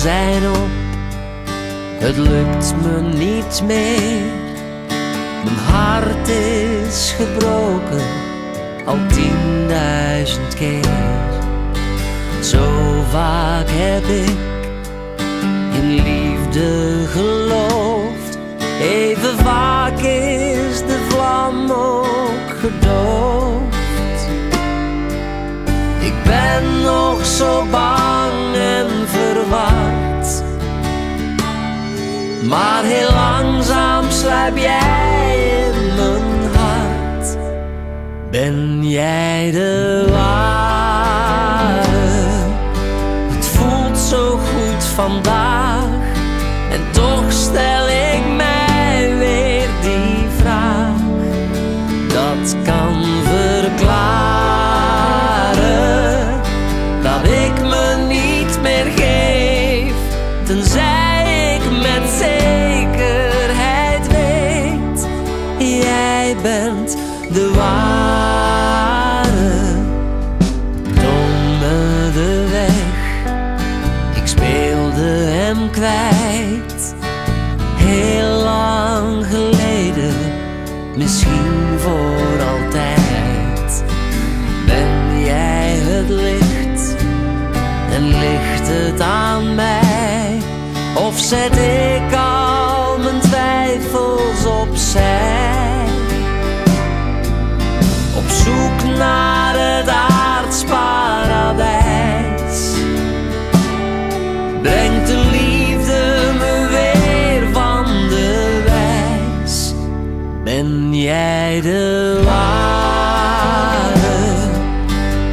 zijn op, het lukt me niet meer. Mijn hart is gebroken, al 10.000 keer. Zo vaak heb ik in liefde geloofd, even vaak is de vlam ook gedoofd. Ik ben nog zo bang en verward, maar heel langzaam sluip jij in mijn hart. Ben jij de ware? Het voelt zo goed vandaag, en toch stel ik mij weer die vraag. Dat kan verklaren dat ik me niet meer geef, tenzij ik met zekerheid weet, jij bent de ware. Toon me de weg, ik speelde hem kwijt, heel lang geleden, misschien voor altijd. Ben jij het licht en ligt het aan mij, of zet ik al mijn twijfels opzij? Op zoek naar het aards paradijs, brengt de liefde me weer van de wijs. Ben jij de waarheid?